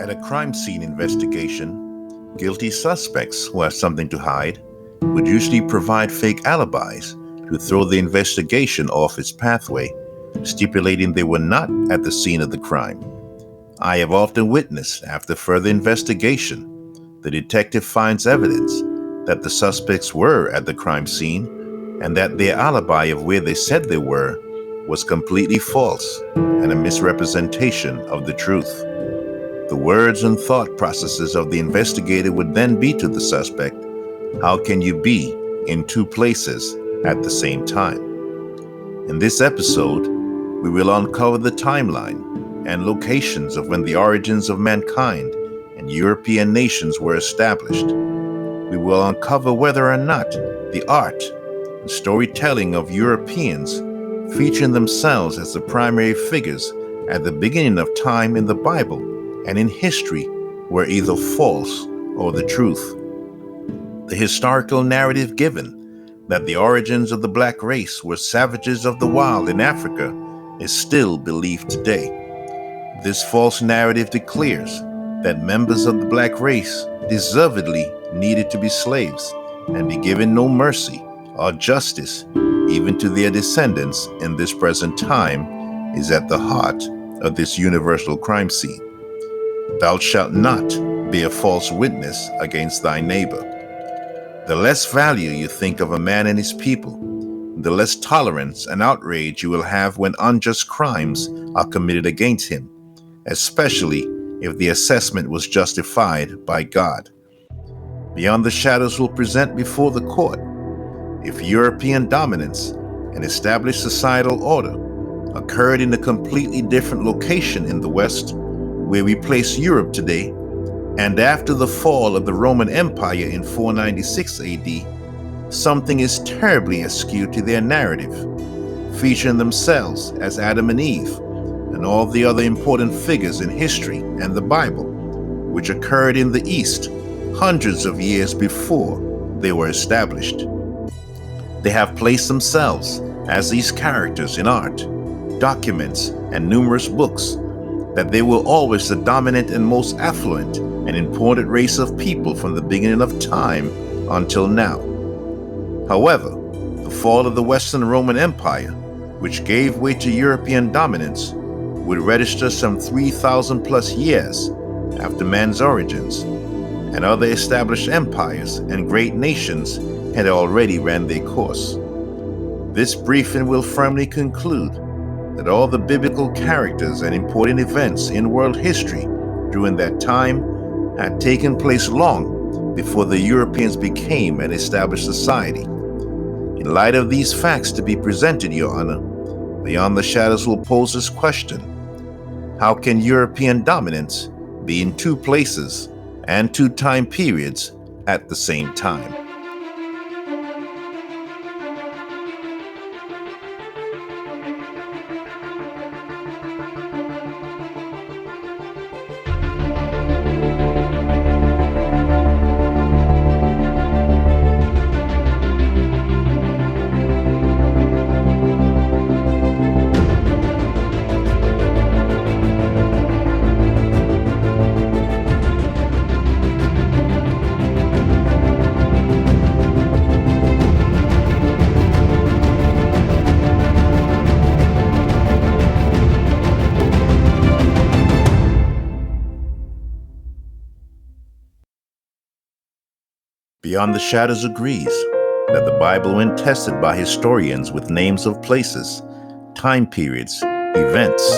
At a crime scene investigation, guilty suspects who have something to hide would usually provide fake alibis to throw the investigation off its pathway, stipulating they were not at the scene of the crime. I have often witnessed, after further investigation, the detective finds evidence that the suspects were at the crime scene and that their alibi of where they said they were was completely false and a misrepresentation of the truth. The words and thought processes of the investigator would then be to the suspect, "How can you be in two places at the same time?" In this episode, we will uncover the timeline and locations of when the origins of mankind and European nations were established. We will uncover whether or not the art and storytelling of Europeans featuring themselves as the primary figures at the beginning of time in the Bible and in history were either false or the truth. The historical narrative given that the origins of the black race were savages of the wild in Africa is still believed today. This false narrative declares that members of the black race deservedly needed to be slaves and be given no mercy or justice, even to their descendants in this present time, is at the heart of this universal crime scene. Thou shalt not be a false witness against thy neighbor. The less value you think of a man and his people, the less tolerance and outrage you will have when unjust crimes are committed against him, especially if the assessment was justified by God. Beyond the Shadows will present before the court if European dominance and established societal order occurred in a completely different location in the West, where we place Europe today, and after the fall of the Roman Empire in 496 AD, something is terribly askew to their narrative, featuring themselves as Adam and Eve and all the other important figures in history and the Bible, which occurred in the East hundreds of years before they were established. They have placed themselves as these characters in art, documents, and numerous books, that they were always the dominant and most affluent and important race of people from the beginning of time until now. However, the fall of the Western Roman Empire, which gave way to European dominance, would register some 3,000 plus years after man's origins, and other established empires and great nations had already ran their course. This briefing will firmly conclude that all the biblical characters and important events in world history during that time had taken place long before the Europeans became an established society. In light of these facts to be presented, Your Honor, Beyond the Shadows will pose this question: how can European dominance be in two places and two time periods at the same time? Beyond the Shadows agrees that the Bible, when tested by historians with names of places, time periods, events,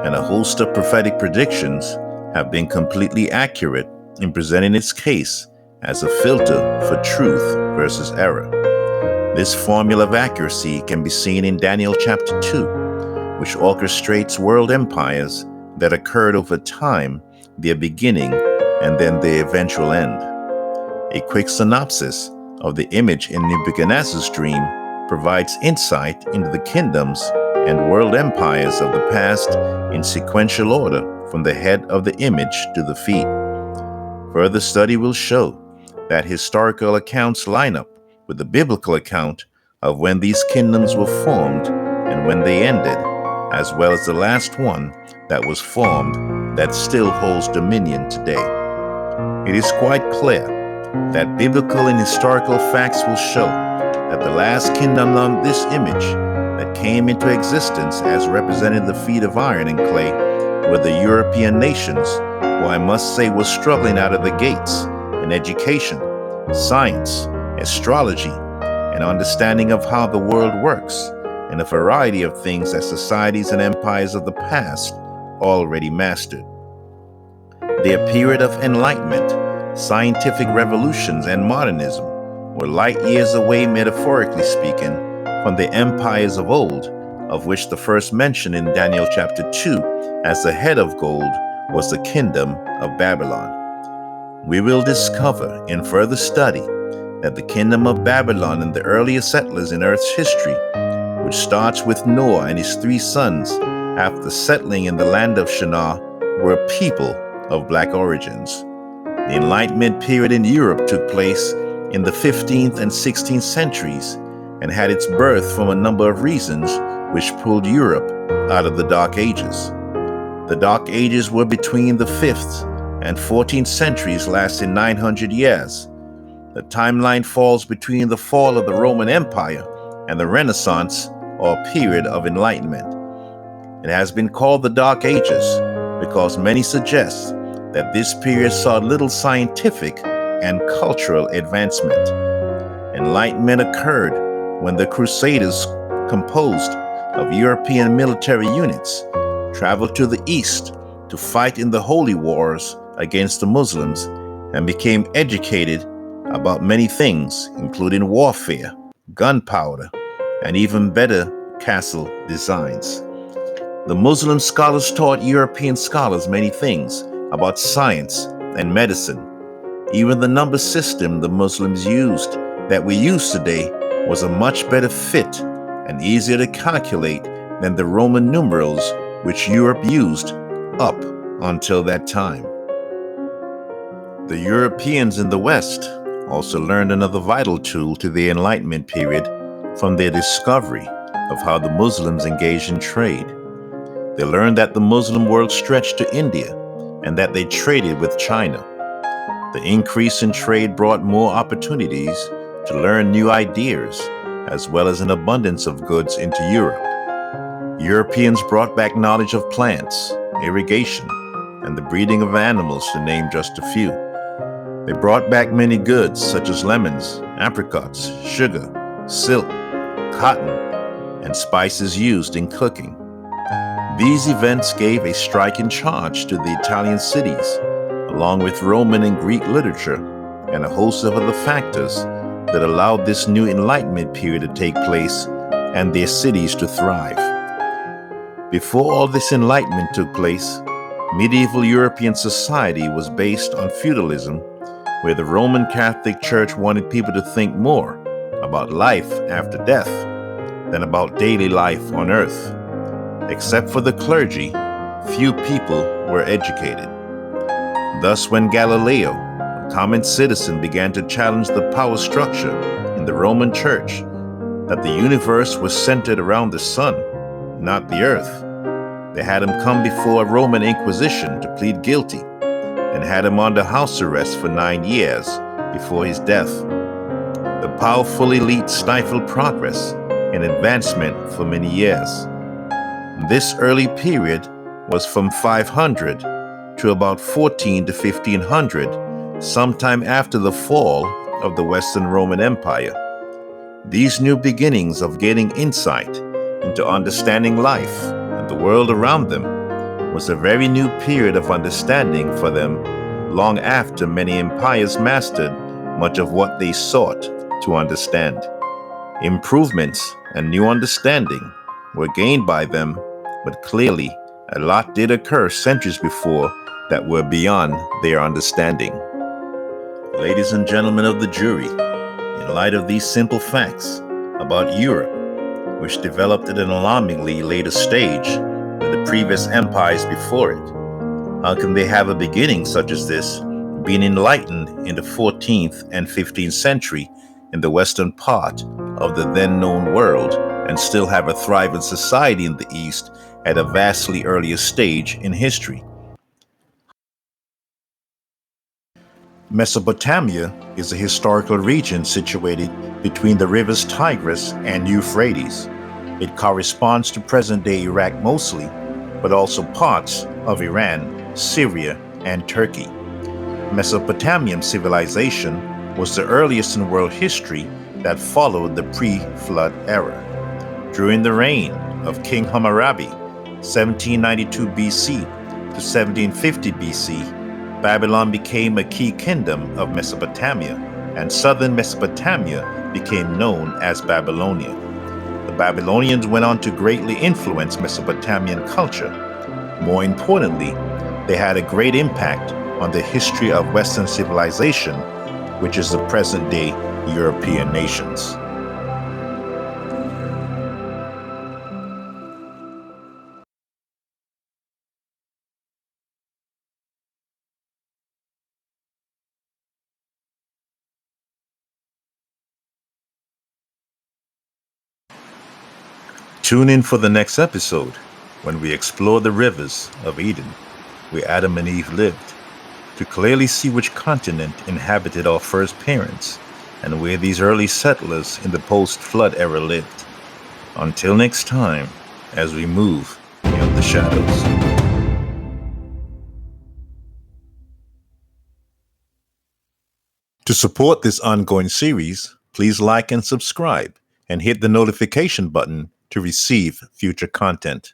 and a host of prophetic predictions, have been completely accurate in presenting its case as a filter for truth versus error. This formula of accuracy can be seen in Daniel chapter 2, which orchestrates world empires that occurred over time, their beginning, and then their eventual end. A quick synopsis of the image in Nebuchadnezzar's dream provides insight into the kingdoms and world empires of the past in sequential order from the head of the image to the feet. Further study will show that historical accounts line up with the biblical account of when these kingdoms were formed and when they ended, as well as the last one that was formed that still holds dominion today. It is quite clear that biblical and historical facts will show that the last kingdom on this image that came into existence as representing the feet of iron and clay were the European nations, who I must say was struggling out of the gates in education, science, astrology, and understanding of how the world works, and a variety of things that societies and empires of the past already mastered. Their period of enlightenment, scientific revolutions, and modernism were light years away, metaphorically speaking, from the empires of old, of which the first mention in Daniel chapter 2 as the head of gold was the kingdom of Babylon. We will discover in further study that the kingdom of Babylon and the earliest settlers in Earth's history, which starts with Noah and his 3 sons after settling in the land of Shinar, were people of black origins. The Enlightenment period in Europe took place in the 15th and 16th centuries and had its birth from a number of reasons which pulled Europe out of the Dark Ages. The Dark Ages were between the 5th and 14th centuries, lasting 900 years. The timeline falls between the fall of the Roman Empire and the Renaissance, or period of enlightenment. It has been called the Dark Ages because many suggest that this period saw little scientific and cultural advancement. Enlightenment occurred when the Crusaders, composed of European military units, traveled to the East to fight in the Holy Wars against the Muslims and became educated about many things, including warfare, gunpowder, and even better castle designs. The Muslim scholars taught European scholars many things about science and medicine. Even the number system the Muslims used that we use today was a much better fit and easier to calculate than the Roman numerals which Europe used up until that time. The Europeans in the West also learned another vital tool to the Enlightenment period from their discovery of how the Muslims engaged in trade. They learned that the Muslim world stretched to India and that they traded with China. The increase in trade brought more opportunities to learn new ideas, as well as an abundance of goods into Europe. Europeans brought back knowledge of plants, irrigation, and the breeding of animals, to name just a few. They brought back many goods such as lemons, apricots, sugar, silk, cotton, and spices used in cooking. These events gave a striking charge to the Italian cities, along with Roman and Greek literature, and a host of other factors that allowed this new Enlightenment period to take place and their cities to thrive. Before all this Enlightenment took place, medieval European society was based on feudalism, where the Roman Catholic Church wanted people to think more about life after death than about daily life on earth. Except for the clergy, few people were educated. Thus, when Galileo, a common citizen, began to challenge the power structure in the Roman Church, that the universe was centered around the sun, not the earth, they had him come before a Roman Inquisition to plead guilty and had him under house arrest for 9 years before his death. The powerful elite stifled progress and advancement for many years. This early period was from 500 to about 14 to 1500, sometime after the fall of the Western Roman Empire. These new beginnings of gaining insight into understanding life and the world around them was a very new period of understanding for them, long after many empires mastered much of what they sought to understand. Improvements and new understanding were gained by them, but clearly a lot did occur centuries before that were beyond their understanding. Ladies and gentlemen of the jury, in light of these simple facts about Europe, which developed at an alarmingly later stage than the previous empires before it, how can they have a beginning such as this, being enlightened in the 14th and 15th century in the western part of the then known world, and still have a thriving society in the East at a vastly earlier stage in history? Mesopotamia is a historical region situated between the rivers Tigris and Euphrates. It corresponds to present day Iraq mostly, but also parts of Iran, Syria, and Turkey. Mesopotamian civilization was the earliest in world history that followed the pre flood era. During the reign of King Hammurabi, 1792 BC to 1750 BC, Babylon became a key kingdom of Mesopotamia, and southern Mesopotamia became known as Babylonia. The Babylonians went on to greatly influence Mesopotamian culture. More importantly, they had a great impact on the history of Western civilization, which is the present day European nations. Tune in for the next episode when we explore the rivers of Eden, where Adam and Eve lived, to clearly see which continent inhabited our first parents and where these early settlers in the post-flood era lived. Until next time, as we move beyond the shadows. To support this ongoing series, please like and subscribe and hit the notification button to receive future content.